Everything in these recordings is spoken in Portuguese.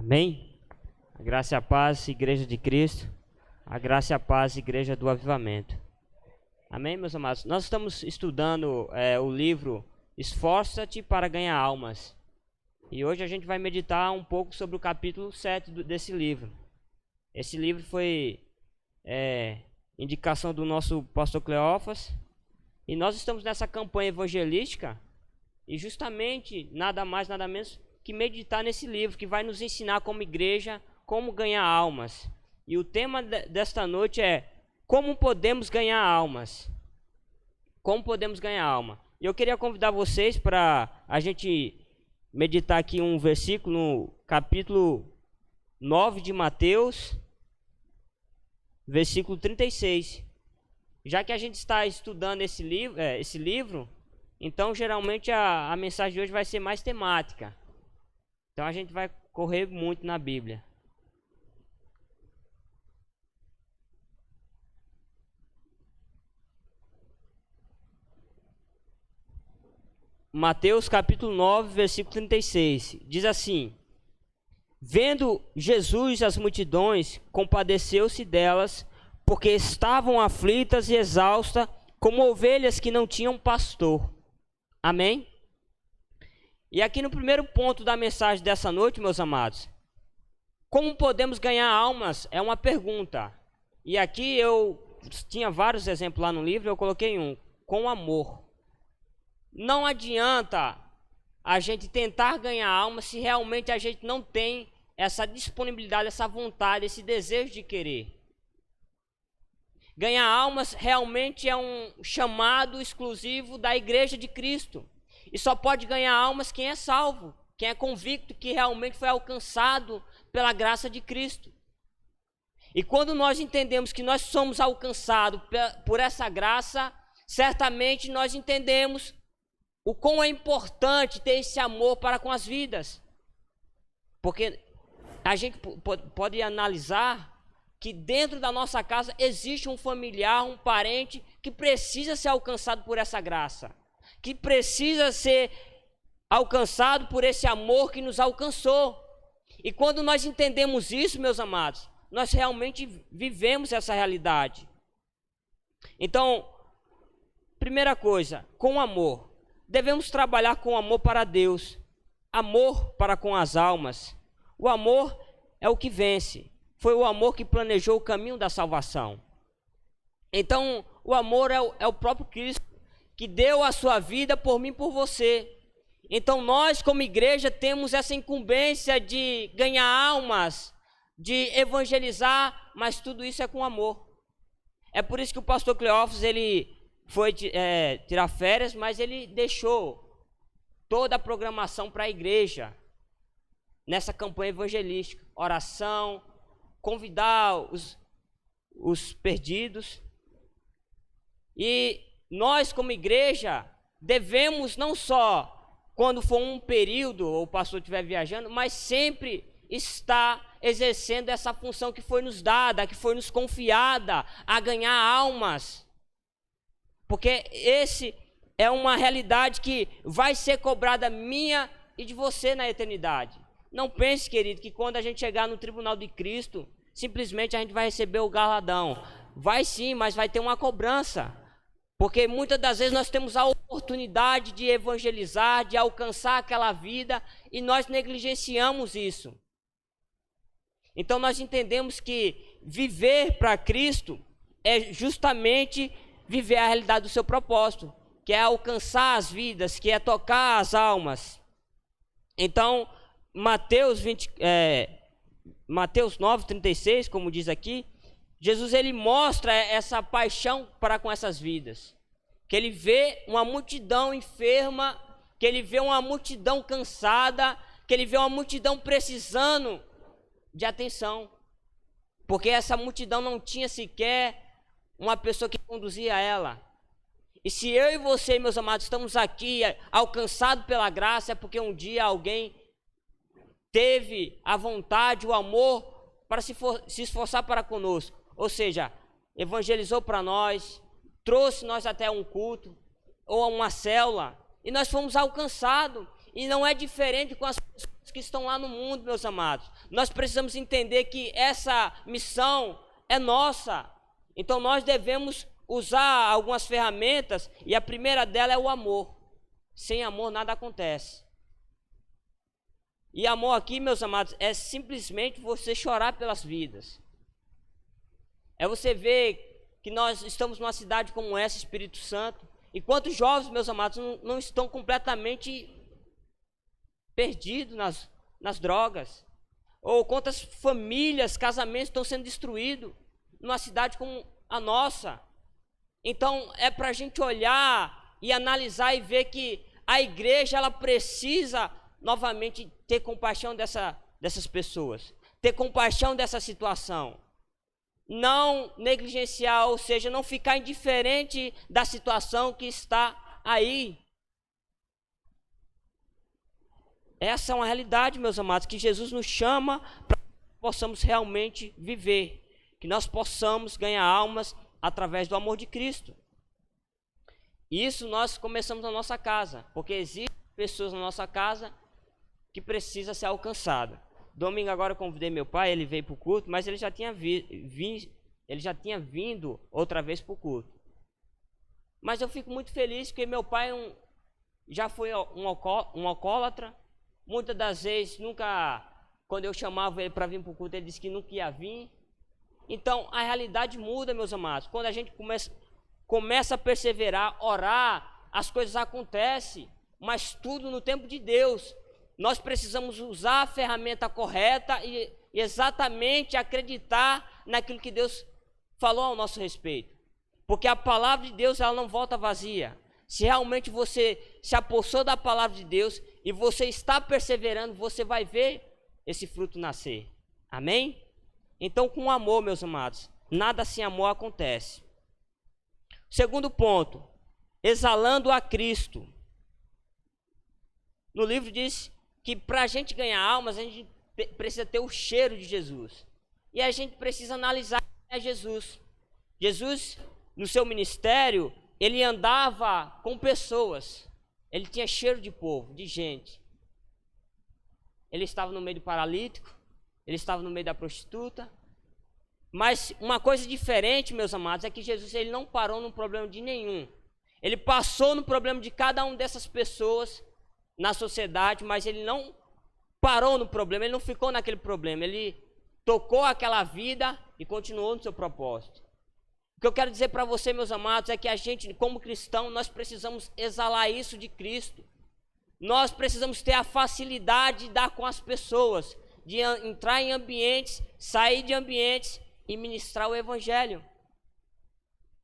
Amém? A graça e a paz, Igreja de Cristo. A graça e a paz, Igreja do Avivamento. Amém, meus amados? Nós estamos estudando o livro Esforça-te para ganhar almas. E hoje a gente vai meditar um pouco sobre o capítulo 7 desse livro. Esse livro foi indicação do nosso pastor Cleófas. E nós estamos nessa campanha evangelística e justamente nada mais, nada menos que meditar nesse livro que vai nos ensinar como igreja como ganhar almas. E o tema desta noite é como podemos ganhar almas. Como podemos ganhar alma. E eu queria convidar vocês para a gente meditar aqui um versículo no capítulo 9 de Mateus, versículo 36. Já que a gente está estudando esse livro, então geralmente a mensagem de hoje vai ser mais temática. Então a gente vai correr muito na Bíblia. Mateus capítulo 9, versículo 36. Diz assim: Vendo Jesus as multidões, compadeceu-se delas, porque estavam aflitas e exaustas, como ovelhas que não tinham pastor. Amém? E aqui no primeiro ponto da mensagem dessa noite, meus amados, como podemos ganhar almas? É uma pergunta. E aqui eu tinha vários exemplos lá no livro, eu coloquei um, com amor. Não adianta a gente tentar ganhar almas se realmente a gente não tem essa disponibilidade, essa vontade, esse desejo de querer. Ganhar almas realmente é um chamado exclusivo da Igreja de Cristo. E só pode ganhar almas quem é salvo, quem é convicto que realmente foi alcançado pela graça de Cristo. E quando nós entendemos que nós somos alcançados por essa graça, certamente nós entendemos o quão é importante ter esse amor para com as vidas. Porque a gente pode analisar que dentro da nossa casa existe um familiar, um parente que precisa ser alcançado por essa graça, que precisa ser alcançado por esse amor que nos alcançou. E quando nós entendemos isso, meus amados, nós realmente vivemos essa realidade. Então, primeira coisa, com amor. Devemos trabalhar com amor para Deus, amor para com as almas. O amor é o que vence. Foi o amor que planejou o caminho da salvação. Então, o amor é o próprio Cristo que deu a sua vida por mim e por você. Então, nós como igreja temos essa incumbência de ganhar almas, de evangelizar, mas tudo isso é com amor. É por isso que o pastor Cleófas, ele foi tirar férias, mas ele deixou toda a programação para a igreja nessa campanha evangelística, oração, convidar os perdidos. E nós como igreja devemos não só quando for um período ou o pastor estiver viajando, mas sempre estar exercendo essa função que foi nos dada, que foi nos confiada, a ganhar almas. Porque esse é uma realidade que vai ser cobrada minha e de você na eternidade. Não pense, querido, que quando a gente chegar no tribunal de Cristo, simplesmente a gente vai receber o galardão. Vai sim, mas vai ter uma cobrança. Porque muitas das vezes nós temos a oportunidade de evangelizar, de alcançar aquela vida, e nós negligenciamos isso. Então nós entendemos que viver para Cristo é justamente viver a realidade do seu propósito, que é alcançar as vidas, que é tocar as almas. Então, Mateus 9:36, como diz aqui, Jesus ele mostra essa paixão para com essas vidas, que ele vê uma multidão enferma, que ele vê uma multidão cansada, que ele vê uma multidão precisando de atenção, porque essa multidão não tinha sequer uma pessoa que conduzia ela. E se eu e você, meus amados, estamos aqui alcançados pela graça, é porque um dia alguém teve a vontade, o amor para se esforçar para conosco. Ou seja, evangelizou para nós, trouxe nós até um culto ou uma célula, e nós fomos alcançados. E não é diferente com as pessoas que estão lá no mundo, meus amados. Nós precisamos entender que essa missão é nossa. Então nós devemos usar algumas ferramentas, e a primeira dela é o amor. Sem amor nada acontece. E amor aqui, meus amados, é simplesmente você chorar pelas vidas. É você ver que nós estamos numa cidade como essa, Espírito Santo, e quantos jovens, meus amados, não estão completamente perdidos nas drogas. Ou quantas famílias, casamentos estão sendo destruídos numa cidade como a nossa. Então é para a gente olhar e analisar e ver que a igreja ela precisa novamente ter compaixão dessas pessoas, ter compaixão dessa situação, não negligenciar, ou seja, não ficar indiferente da situação que está aí. Essa é uma realidade, meus amados, que Jesus nos chama para que possamos realmente viver, que nós possamos ganhar almas através do amor de Cristo. Isso nós começamos na nossa casa, porque existem pessoas na nossa casa que precisam ser alcançadas. Domingo agora eu convidei meu pai, ele veio para o culto, mas ele já tinha vindo outra vez para o culto. Mas eu fico muito feliz porque meu pai já foi um alcoólatra. Muitas das vezes, quando eu chamava ele para vir para o culto, ele disse que nunca ia vir. Então a realidade muda, meus amados. Quando a gente começa a perseverar, orar, as coisas acontecem, mas tudo no tempo de Deus. Nós precisamos usar a ferramenta correta e exatamente acreditar naquilo que Deus falou ao nosso respeito. Porque a palavra de Deus ela não volta vazia. Se realmente você se apossou da palavra de Deus e você está perseverando, você vai ver esse fruto nascer. Amém? Então, com amor, meus amados, nada sem amor acontece. Segundo ponto, exalando a Cristo. No livro diz que para a gente ganhar almas, a gente precisa ter o cheiro de Jesus. E a gente precisa analisar quem é Jesus. Jesus, no seu ministério, ele andava com pessoas. Ele tinha cheiro de povo, de gente. Ele estava no meio do paralítico, ele estava no meio da prostituta. Mas uma coisa diferente, meus amados, é que Jesus ele não parou no problema de nenhum. Ele passou no problema de cada uma dessas pessoas na sociedade, mas ele não parou no problema, ele não ficou naquele problema. Ele tocou aquela vida e continuou no seu propósito. O que eu quero dizer para você, meus amados, é que a gente, como cristão, nós precisamos exalar isso de Cristo. Nós precisamos ter a facilidade de dar com as pessoas, de entrar em ambientes, sair de ambientes e ministrar o evangelho.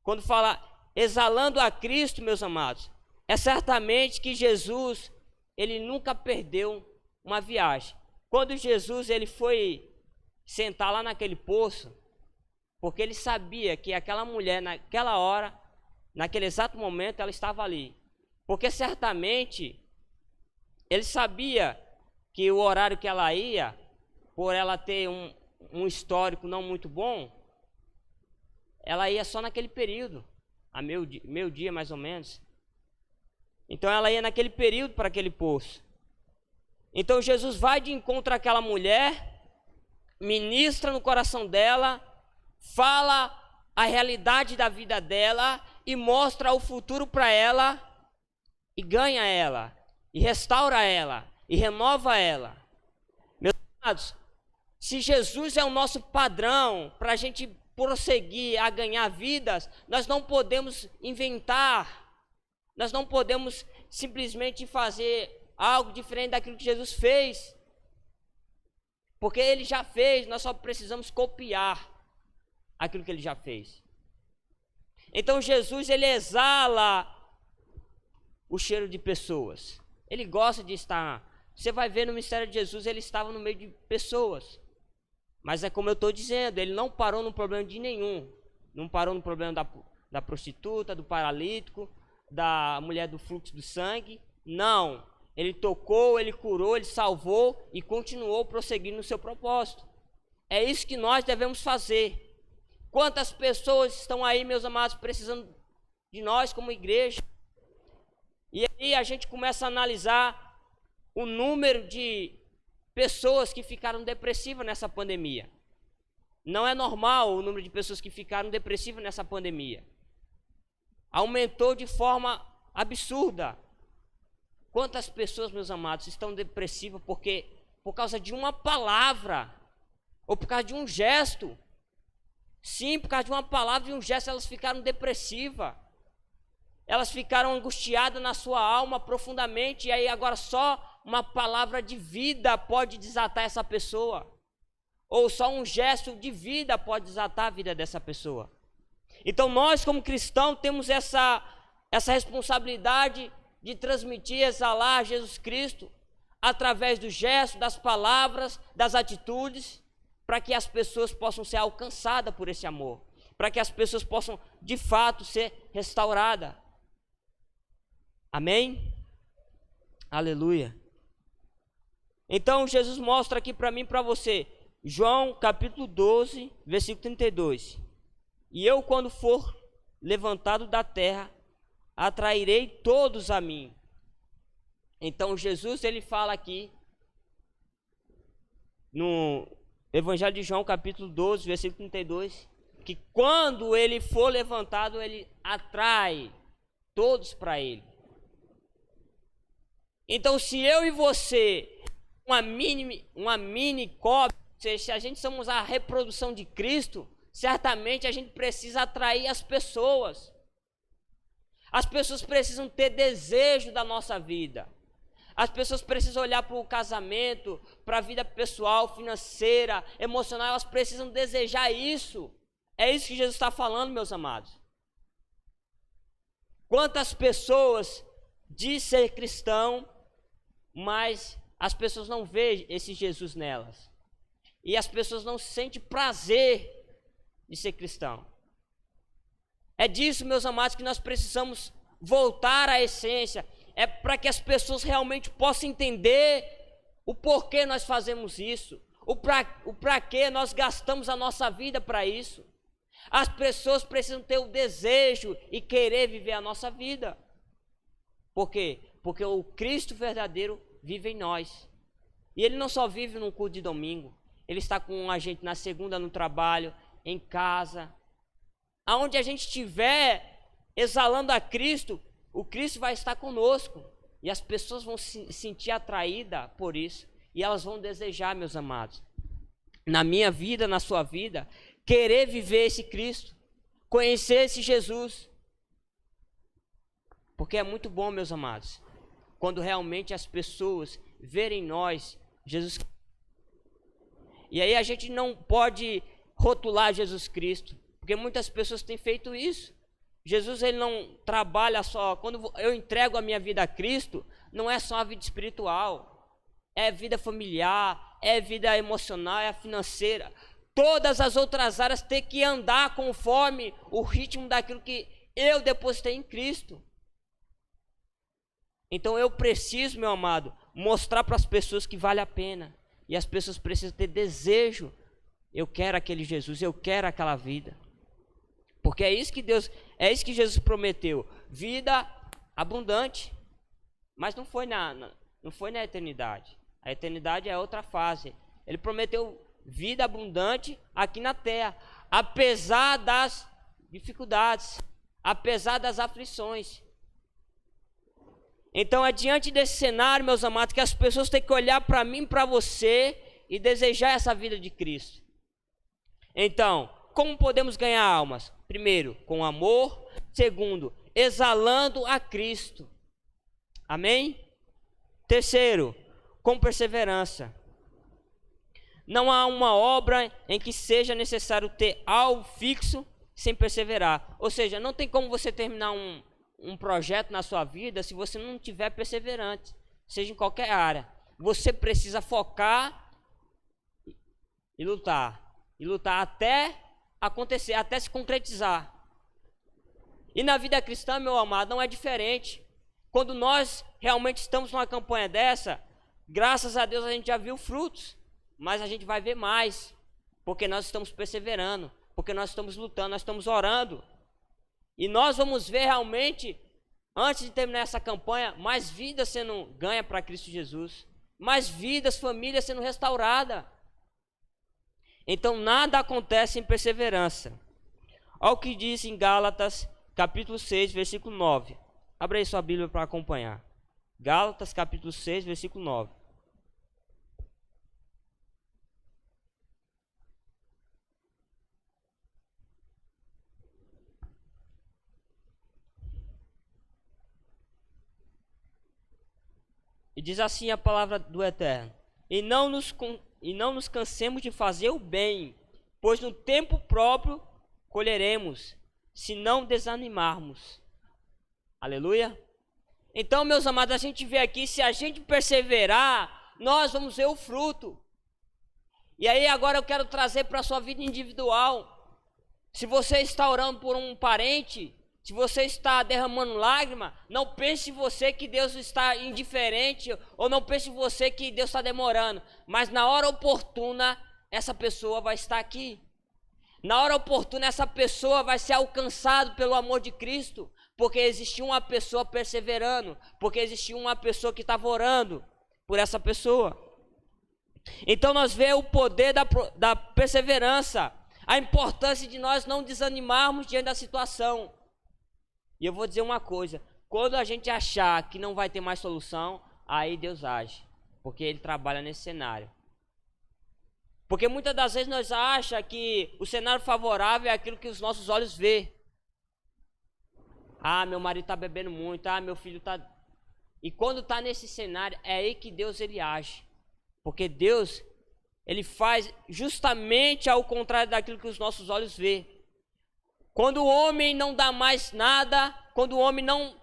Quando fala exalando a Cristo, meus amados, é certamente que Jesus, ele nunca perdeu uma viagem. Quando Jesus ele foi sentar lá naquele poço, porque ele sabia que aquela mulher naquela hora, naquele exato momento, ela estava ali. Porque certamente ele sabia que o horário que ela ia, por ela ter um histórico não muito bom, ela ia só naquele período, a meio-dia mais ou menos. Então ela ia naquele período para aquele poço. Então Jesus vai de encontro àquela mulher, ministra no coração dela, fala a realidade da vida dela e mostra o futuro para ela e ganha ela, e restaura ela, e renova ela. Meus amados, se Jesus é o nosso padrão para a gente prosseguir a ganhar vidas, nós não podemos inventar, nós não podemos simplesmente fazer algo diferente daquilo que Jesus fez, porque ele já fez, nós só precisamos copiar aquilo que ele já fez. Então Jesus ele exala o cheiro de pessoas, ele gosta de estar. Você vai ver no ministério de Jesus, ele estava no meio de pessoas. Mas é como eu estou dizendo, ele não parou no problema de nenhum. Não parou no problema da prostituta, do paralítico, da mulher do fluxo do sangue. Não. Ele tocou, ele curou, ele salvou e continuou prosseguindo no seu propósito. É isso que nós devemos fazer. Quantas pessoas estão aí, meus amados, precisando de nós como igreja? E aí a gente começa a analisar o número de pessoas que ficaram depressivas nessa pandemia. Não é normal o número de pessoas que ficaram depressivas nessa pandemia. Aumentou de forma absurda. Quantas pessoas, meus amados, estão depressivas por causa de uma palavra ou por causa de um gesto? Sim, por causa de uma palavra e um gesto elas ficaram depressivas. Elas ficaram angustiadas na sua alma profundamente, e aí agora só uma palavra de vida pode desatar essa pessoa. Ou só um gesto de vida pode desatar a vida dessa pessoa. Então nós como cristãos temos essa responsabilidade de transmitir, exalar Jesus Cristo através do gesto, das palavras, das atitudes, para que as pessoas possam ser alcançadas por esse amor, para que as pessoas possam de fato ser restauradas. Amém? Aleluia. Então Jesus mostra aqui para mim e para você, João capítulo 12, versículo 32. E eu, quando for levantado da terra, atrairei todos a mim. Então Jesus, ele fala aqui no Evangelho de João capítulo 12, versículo 32, que quando ele for levantado, ele atrai todos para ele. Então, se eu e você, uma mini cópia, ou seja, se a gente somos a reprodução de Cristo, certamente a gente precisa atrair as pessoas. As pessoas precisam ter desejo da nossa vida. As pessoas precisam olhar para o casamento, para a vida pessoal, financeira, emocional. Elas precisam desejar isso. É isso que Jesus está falando, meus amados. Quantas pessoas dizem ser cristão, mas as pessoas não veem esse Jesus nelas. E as pessoas não sentem prazer de ser cristão. É disso, meus amados, que nós precisamos voltar à essência. É para que as pessoas realmente possam entender o porquê nós fazemos isso. O para que nós gastamos a nossa vida para isso. As pessoas precisam ter o desejo e querer viver a nossa vida. Por quê? Porque o Cristo verdadeiro vive em nós. E Ele não só vive num culto de domingo. Ele está com a gente na segunda no trabalho, em casa. Aonde a gente estiver exalando a Cristo, o Cristo vai estar conosco. E as pessoas vão se sentir atraídas por isso. E elas vão desejar, meus amados, na minha vida, na sua vida, querer viver esse Cristo, conhecer esse Jesus. Porque é muito bom, meus amados, quando realmente as pessoas verem em nós Jesus Cristo. E aí a gente não pode rotular Jesus Cristo, porque muitas pessoas têm feito isso. Jesus, ele não trabalha só, quando eu entrego a minha vida a Cristo, não é só a vida espiritual, é vida familiar, é vida emocional, é a financeira. Todas as outras áreas têm que andar conforme o ritmo daquilo que eu depositei em Cristo. Então eu preciso, meu amado, mostrar para as pessoas que vale a pena. E as pessoas precisam ter desejo. Eu quero aquele Jesus, eu quero aquela vida. Porque é isso que Jesus prometeu, vida abundante. Mas não foi na eternidade. A eternidade é outra fase. Ele prometeu vida abundante aqui na terra, apesar das dificuldades, apesar das aflições. Então é diante desse cenário, meus amados, que as pessoas têm que olhar para mim, para você e desejar essa vida de Cristo. Então, como podemos ganhar almas? Primeiro, com amor. Segundo, exalando a Cristo. Amém? Terceiro, com perseverança. Não há uma obra em que seja necessário ter algo fixo sem perseverar. Ou seja, não tem como você terminar um projeto na sua vida se você não tiver perseverante, seja em qualquer área. Você precisa focar e lutar até acontecer, até se concretizar. E na vida cristã, meu amado, não é diferente. Quando nós realmente estamos numa campanha dessa, graças a Deus a gente já viu frutos, mas a gente vai ver mais, porque nós estamos perseverando, porque nós estamos lutando, nós estamos orando. E nós vamos ver realmente, antes de terminar essa campanha, mais vidas sendo ganha para Cristo Jesus. mais vidas, famílias sendo restauradas. Então nada acontece sem perseverança. Olha o que diz em Gálatas, capítulo 6, versículo 9. Abra aí sua Bíblia para acompanhar. Gálatas, capítulo 6, versículo 9. E diz assim a palavra do Eterno: E não nos cansemos de fazer o bem, pois no tempo próprio colheremos, se não desanimarmos. Aleluia. Então, meus amados, a gente vê aqui, se a gente perseverar, nós vamos ver o fruto. E aí agora eu quero trazer para a sua vida individual. Se você está orando por um parente, se você está derramando lágrima, não pense em você que Deus está indiferente, ou não pense em você que Deus está demorando. Mas na hora oportuna, essa pessoa vai estar aqui. Na hora oportuna, essa pessoa vai ser alcançada pelo amor de Cristo, porque existiu uma pessoa perseverando, porque existiu uma pessoa que estava orando por essa pessoa. Então nós vemos o poder da perseverança, a importância de nós não desanimarmos diante da situação. E eu vou dizer uma coisa: quando a gente achar que não vai ter mais solução, aí Deus age, porque Ele trabalha nesse cenário. Porque muitas das vezes nós achamos que o cenário favorável é aquilo que os nossos olhos vê. Ah, meu marido está bebendo muito, ah, meu filho está... E quando está nesse cenário, é aí que Deus ele age. Porque Deus, ele faz justamente ao contrário daquilo que os nossos olhos vê. Quando o homem não dá mais nada, quando o homem não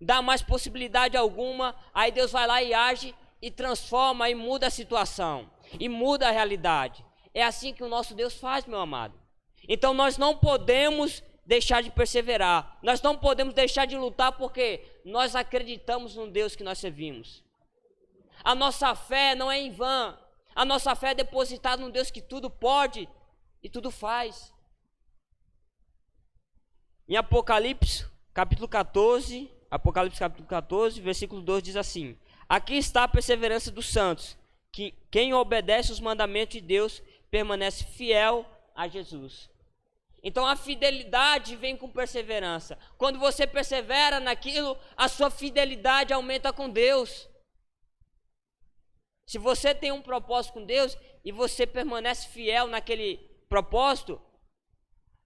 dá mais possibilidade alguma, aí Deus vai lá e age e transforma e muda a situação, e muda a realidade. É assim que o nosso Deus faz, meu amado. Então nós não podemos deixar de perseverar, nós não podemos deixar de lutar, porque nós acreditamos no Deus que nós servimos. A nossa fé não é em vão, a nossa fé é depositada num Deus que tudo pode e tudo faz. Em Apocalipse capítulo 14, versículo 2 diz assim: Aqui está a perseverança dos santos, que quem obedece os mandamentos de Deus permanece fiel a Jesus. Então a fidelidade vem com perseverança. Quando você persevera naquilo, a sua fidelidade aumenta com Deus. Se você tem um propósito com Deus e você permanece fiel naquele propósito,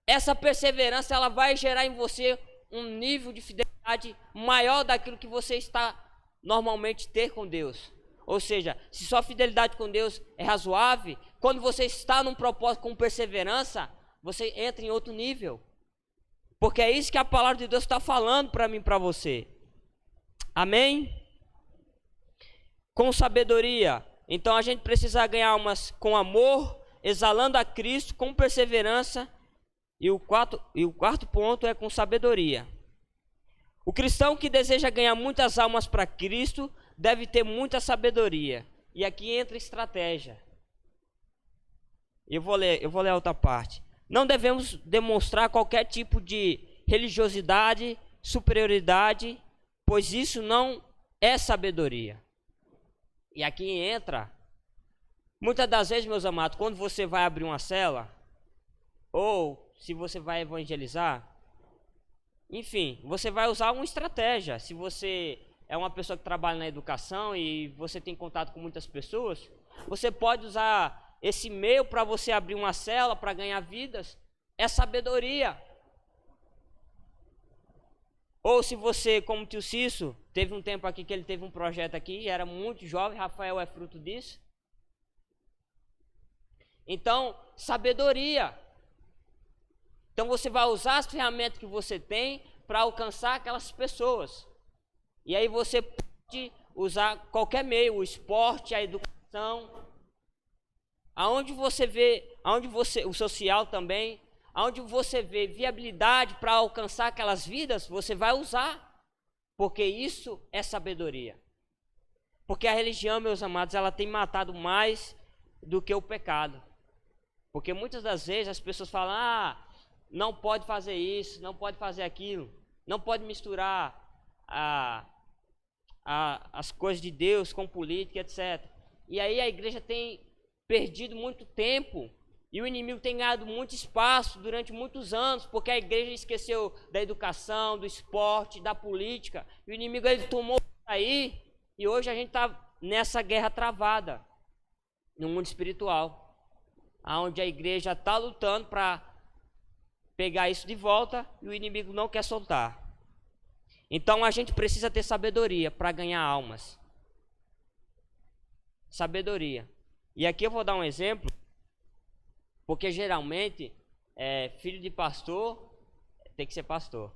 essa perseverança ela vai gerar em você um nível de fidelidade maior daquilo que você está normalmente ter com Deus. Ou seja, se sua fidelidade com Deus é razoável, quando você está num propósito com perseverança, você entra em outro nível. Porque é isso que a palavra de Deus está falando para mim e para você. Amém? Com sabedoria. Então a gente precisa ganhar almas com amor, exalando a Cristo, com perseverança. E o quarto ponto é com sabedoria. O cristão que deseja ganhar muitas almas para Cristo deve ter muita sabedoria. E aqui entra estratégia. Eu vou ler a outra parte. Não devemos demonstrar qualquer tipo de religiosidade, superioridade, pois isso não é sabedoria. E aqui entra, muitas das vezes, meus amados, quando você vai abrir uma cela, ou se você vai evangelizar, enfim, você vai usar uma estratégia. Se você é uma pessoa que trabalha na educação e você tem contato com muitas pessoas, você pode usar esse meio para você abrir uma cela, para ganhar vidas. É sabedoria. Ou se você, como o tio Cício, teve um tempo aqui que ele teve um projeto aqui, era muito jovem, Rafael é fruto disso. Então, sabedoria. Então você vai usar as ferramentas que você tem para alcançar aquelas pessoas. E aí você pode usar qualquer meio, o esporte, a educação, aonde você vê, o social também, aonde você vê viabilidade para alcançar aquelas vidas, você vai usar, porque isso é sabedoria. Porque a religião, meus amados, ela tem matado mais do que o pecado. Porque muitas das vezes as pessoas falam, não pode fazer isso, não pode fazer aquilo, não pode misturar as coisas de Deus com política, etc. E aí a igreja tem perdido muito tempo e o inimigo tem ganhado muito espaço durante muitos anos, porque a igreja esqueceu da educação, do esporte, da política. E o inimigo ele tomou aí e hoje a gente está nessa guerra travada no mundo espiritual, onde a igreja está lutando para pegar isso de volta e o inimigo não quer soltar. Então a gente precisa ter sabedoria para ganhar almas. Sabedoria. E aqui eu vou dar um exemplo, porque geralmente filho de pastor tem que ser pastor.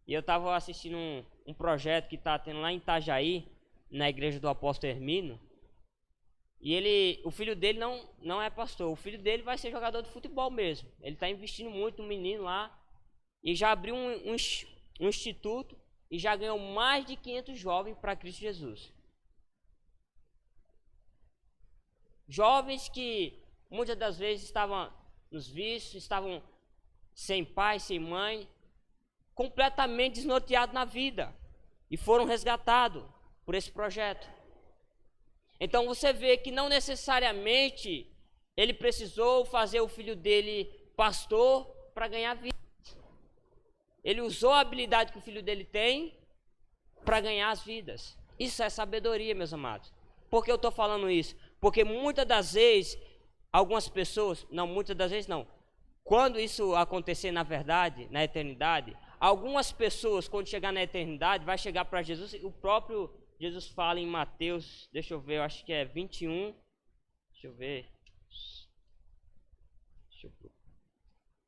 E eu estava assistindo um projeto que está tendo lá em Itajaí, na igreja do apóstolo Hermino. E o filho dele não é pastor, o filho dele vai ser jogador de futebol mesmo. Ele está investindo muito no menino lá e já abriu um instituto e já ganhou mais de 500 jovens para Cristo Jesus. Jovens que muitas das vezes estavam nos vícios, estavam sem pai, sem mãe, completamente desnorteados na vida e foram resgatados por esse projeto. Então você vê que não necessariamente ele precisou fazer o filho dele pastor para ganhar vida. Ele usou a habilidade que o filho dele tem para ganhar as vidas. Isso é sabedoria, meus amados. Por que eu estou falando isso? Porque muitas das vezes, algumas pessoas, não, muitas das vezes não. Quando isso acontecer na verdade, na eternidade, algumas pessoas, quando chegar na eternidade, vai chegar para Jesus, o próprio Jesus fala em Mateus, deixa eu ver, eu acho que é 21, deixa eu ver,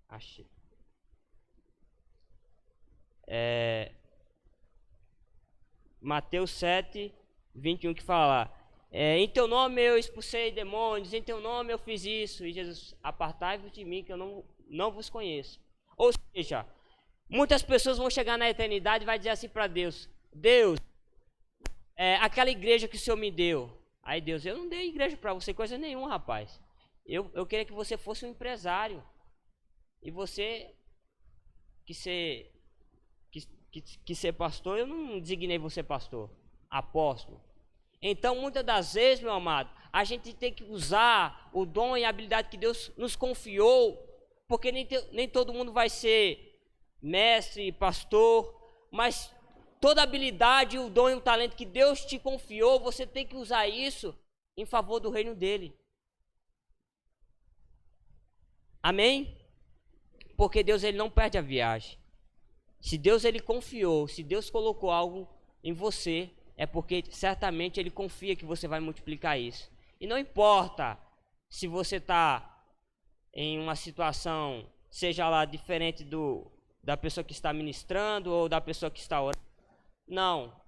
achei. Mateus 7, 21 que fala, em teu nome eu expulsei demônios, em teu nome eu fiz isso, e Jesus, apartai-vos de mim que eu não vos conheço. Ou seja, muitas pessoas vão chegar na eternidade e vai dizer assim para Deus, Deus, aquela igreja que o Senhor me deu. Aí Deus, eu não dei igreja para você coisa nenhuma, rapaz. Eu queria que você fosse um empresário. E você que ser pastor, eu não designei você pastor, apóstolo. Então, muitas das vezes, meu amado, a gente tem que usar o dom e a habilidade que Deus nos confiou, porque nem todo mundo vai ser mestre, pastor, mas toda a habilidade, o dom e o talento que Deus te confiou, você tem que usar isso em favor do reino dele. Amém? Porque Deus ele não perde a viagem. Se Deus ele confiou, se Deus colocou algo em você, é porque certamente ele confia que você vai multiplicar isso. E não importa se você está em uma situação, seja lá diferente da pessoa que está ministrando ou da pessoa que está orando. Não.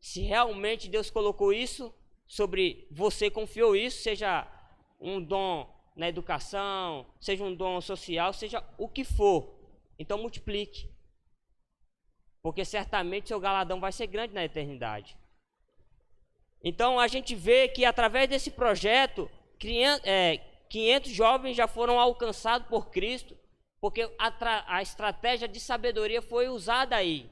Se realmente Deus colocou isso sobre você, confiou isso, seja um dom na educação, seja um dom social, seja o que for, então multiplique. Porque certamente seu galardão vai ser grande na eternidade. Então a gente vê que através desse projeto, 500 jovens já foram alcançados por Cristo, porque a estratégia de sabedoria foi usada aí.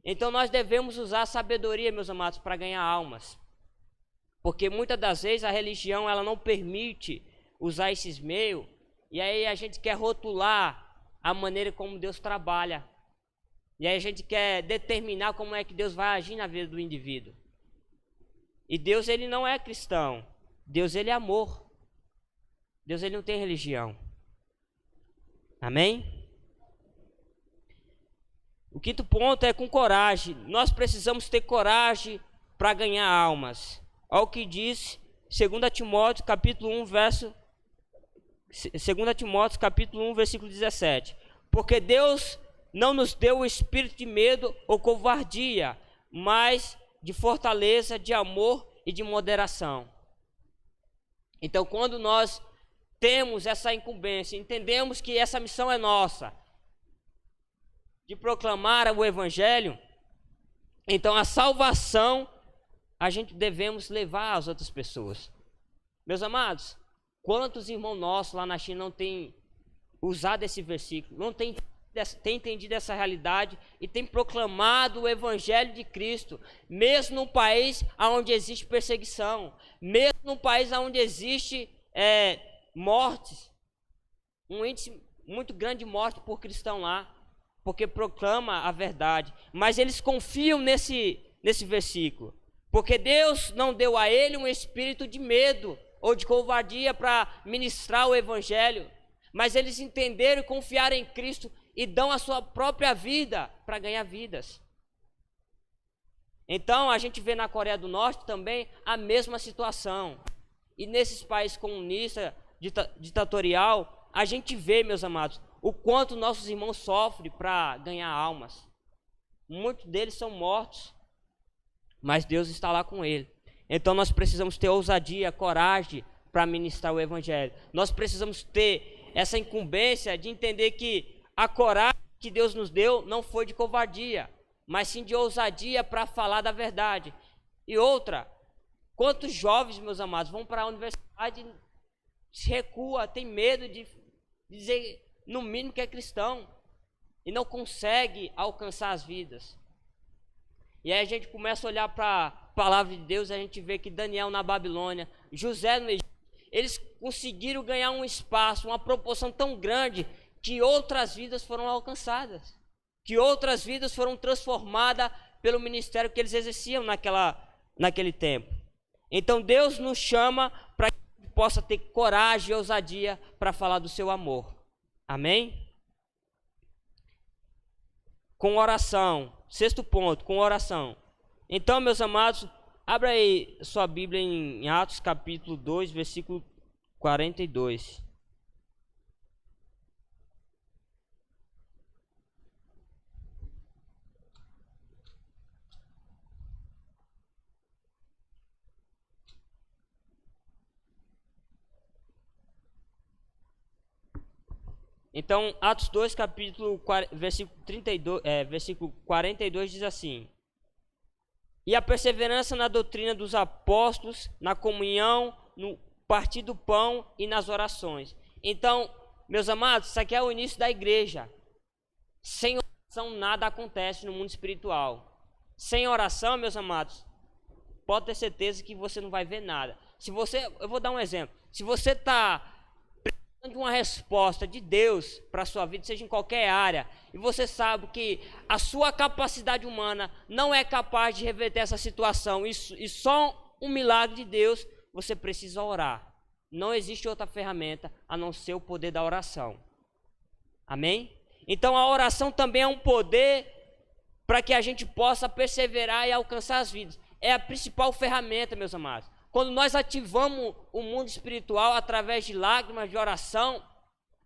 Então nós devemos usar a sabedoria, meus amados, para ganhar almas. Porque muitas das vezes a religião ela não permite usar esses meios, e aí a gente quer rotular a maneira como Deus trabalha. E aí a gente quer determinar como é que Deus vai agir na vida do indivíduo. E Deus ele não é cristão. Deus ele é amor. Deus ele não tem religião. Amém? O quinto ponto é com coragem. Nós precisamos ter coragem para ganhar almas. Olha o que diz 2 Timóteo capítulo 1, versículo 17. Porque Deus não nos deu o espírito de medo ou covardia, mas de fortaleza, de amor e de moderação. Então, quando nós temos essa incumbência, entendemos que essa missão é nossa, de proclamar o evangelho, então a salvação a gente devemos levar às outras pessoas. Meus amados, quantos irmãos nossos lá na China não têm usado esse versículo, não têm tem entendido essa realidade e tem proclamado o Evangelho de Cristo, mesmo num país onde existe perseguição, mesmo num país onde existe mortes, um índice muito grande de morte por cristão lá, porque proclama a verdade. Mas eles confiam nesse versículo, porque Deus não deu a ele um espírito de medo ou de covardia para ministrar o Evangelho, mas eles entenderam e confiaram em Cristo e dão a sua própria vida para ganhar vidas. Então a gente vê na Coreia do Norte também a mesma situação. E nesses países comunistas, ditatorial, a gente vê, meus amados, o quanto nossos irmãos sofrem para ganhar almas. Muitos deles são mortos, mas Deus está lá com ele. Então nós precisamos ter ousadia, coragem para ministrar o Evangelho. Nós precisamos ter essa incumbência de entender que a coragem que Deus nos deu não foi de covardia, mas sim de ousadia para falar da verdade. E outra, quantos jovens, meus amados, vão para a universidade, se recua, tem medo de dizer, no mínimo, que é cristão, e não consegue alcançar as vidas. E aí a gente começa a olhar para a palavra de Deus, e a gente vê que Daniel na Babilônia, José no Egito, eles conseguiram ganhar um espaço, uma proporção tão grande, que outras vidas foram alcançadas, que outras vidas foram transformadas pelo ministério que eles exerciam naquele tempo. Então Deus nos chama para que a gente possa ter coragem e ousadia para falar do seu amor. Amém? Com oração. Sexto ponto, com oração. Então, meus amados, abra aí sua Bíblia em Atos capítulo 2, versículo 42. Então, Atos 2, versículo 42 diz assim: e a perseverança na doutrina dos apóstolos, na comunhão, no partir do pão e nas orações. Então, meus amados, isso aqui é o início da igreja. Sem oração nada acontece no mundo espiritual. Sem oração, meus amados, pode ter certeza que você não vai ver nada. Eu vou dar um exemplo. Se você está de uma resposta de Deus para a sua vida, seja em qualquer área, e você sabe que a sua capacidade humana não é capaz de reverter essa situação, e só um milagre de Deus, você precisa orar. Não existe outra ferramenta a não ser o poder da oração. Amém? Então a oração também é um poder para que a gente possa perseverar e alcançar as vidas. É a principal ferramenta, meus amados. Quando nós ativamos o mundo espiritual através de lágrimas, de oração,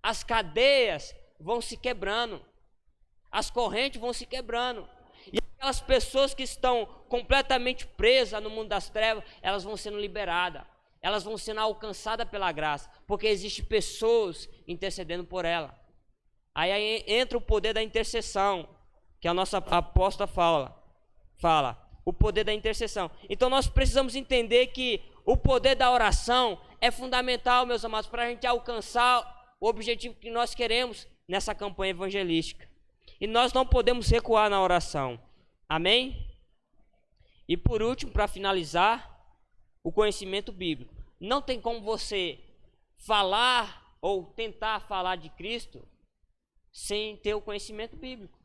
as cadeias vão se quebrando, as correntes vão se quebrando. E aquelas pessoas que estão completamente presas no mundo das trevas, elas vão sendo liberadas, elas vão sendo alcançadas pela graça, porque existem pessoas intercedendo por ela. Aí entra o poder da intercessão, que a nossa apóstola fala. O poder da intercessão. Então nós precisamos entender que o poder da oração é fundamental, meus amados, para a gente alcançar o objetivo que nós queremos nessa campanha evangelística. E nós não podemos recuar na oração. Amém? E por último, para finalizar, o conhecimento bíblico. Não tem como você falar ou tentar falar de Cristo sem ter o conhecimento bíblico.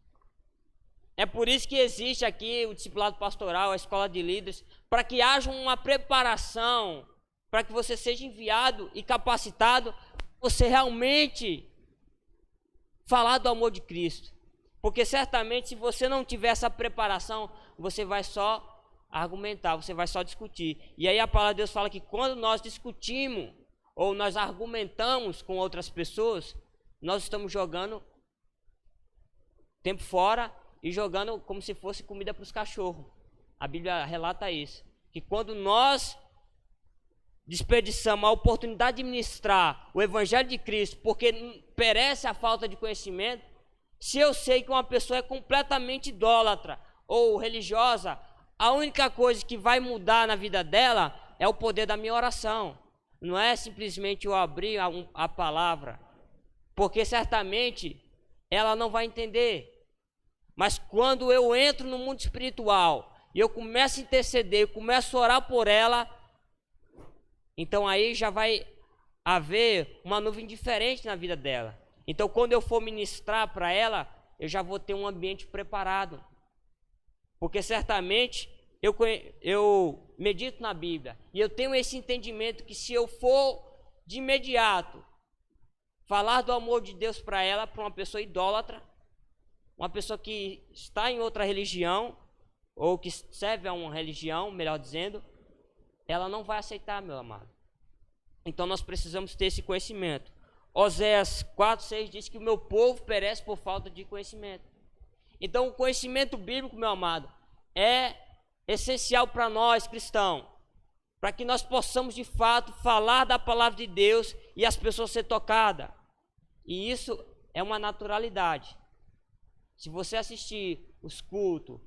É por isso que existe aqui o discipulado pastoral, a escola de líderes, para que haja uma preparação, para que você seja enviado e capacitado para você realmente falar do amor de Cristo. Porque certamente se você não tiver essa preparação, você vai só argumentar, você vai só discutir. E aí a palavra de Deus fala que quando nós discutimos ou nós argumentamos com outras pessoas, nós estamos jogando tempo fora e jogando como se fosse comida para os cachorros. A Bíblia relata isso, que quando nós desperdiçamos a oportunidade de ministrar o Evangelho de Cristo, porque perece a falta de conhecimento, se eu sei que uma pessoa é completamente idólatra ou religiosa, a única coisa que vai mudar na vida dela é o poder da minha oração. Não é simplesmente eu abrir a palavra, porque certamente ela não vai entender. Mas quando eu entro no mundo espiritual e eu começo a interceder, eu começo a orar por ela, então aí já vai haver uma nuvem diferente na vida dela. Então quando eu for ministrar para ela, eu já vou ter um ambiente preparado. Porque certamente eu medito na Bíblia e eu tenho esse entendimento que se eu for de imediato falar do amor de Deus para ela, para uma pessoa idólatra, uma pessoa que está em outra religião, ou que serve a uma religião, melhor dizendo, ela não vai aceitar, meu amado. Então nós precisamos ter esse conhecimento. Oséias 4:6 diz que o meu povo perece por falta de conhecimento. Então o conhecimento bíblico, meu amado, é essencial para nós cristãos, para que nós possamos de fato falar da palavra de Deus e as pessoas serem tocadas. E isso é uma naturalidade. Se você assistir os cultos,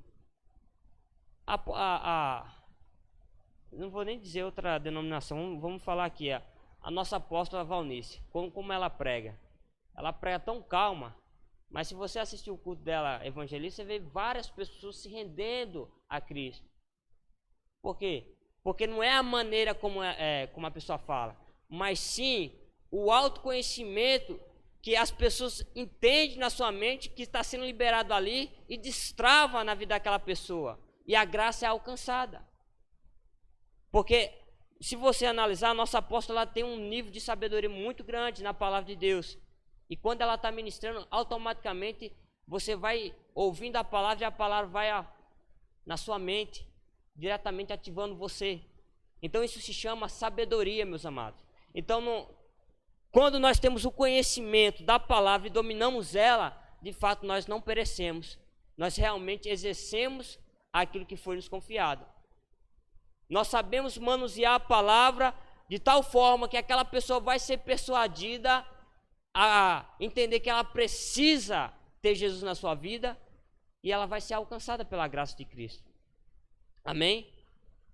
não vou nem dizer outra denominação, vamos falar aqui, a nossa apóstola Valnice, como ela prega tão calma, mas se você assistir o culto dela evangelista, você vê várias pessoas se rendendo a Cristo. Por quê? Porque não é a maneira como a pessoa fala, mas sim o autoconhecimento que as pessoas entendem na sua mente que está sendo liberado ali e destrava na vida daquela pessoa. E a graça é alcançada. Porque se você analisar, a nossa apóstola tem um nível de sabedoria muito grande na palavra de Deus. E quando ela está ministrando, automaticamente você vai ouvindo a palavra e a palavra vai na sua mente, diretamente ativando você. Então isso se chama sabedoria, meus amados. Então quando nós temos o conhecimento da palavra e dominamos ela, de fato nós não perecemos. Nós realmente exercemos aquilo que foi nos confiado. Nós sabemos manusear a palavra de tal forma que aquela pessoa vai ser persuadida a entender que ela precisa ter Jesus na sua vida e ela vai ser alcançada pela graça de Cristo. Amém?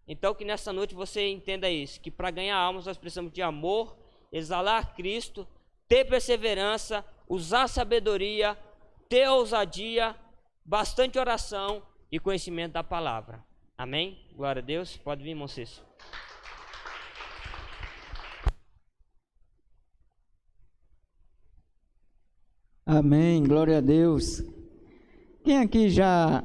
Então que nessa noite você entenda isso, que para ganhar almas nós precisamos de amor, exalar Cristo, ter perseverança, usar sabedoria, ter ousadia, bastante oração e conhecimento da palavra. Amém? Glória a Deus. Pode vir, irmão Cícero. Amém. Glória a Deus. Quem aqui já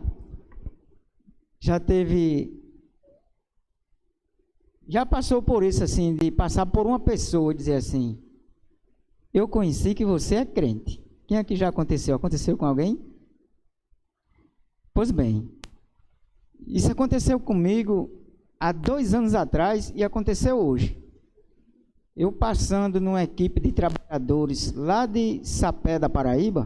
passou por isso, assim, de passar por uma pessoa e dizer assim: eu conheci que você é crente. Quem aqui já aconteceu? Aconteceu com alguém? Pois bem, isso aconteceu comigo há 2 anos atrás e aconteceu hoje. Eu passando numa equipe de trabalhadores lá de Sapé da Paraíba,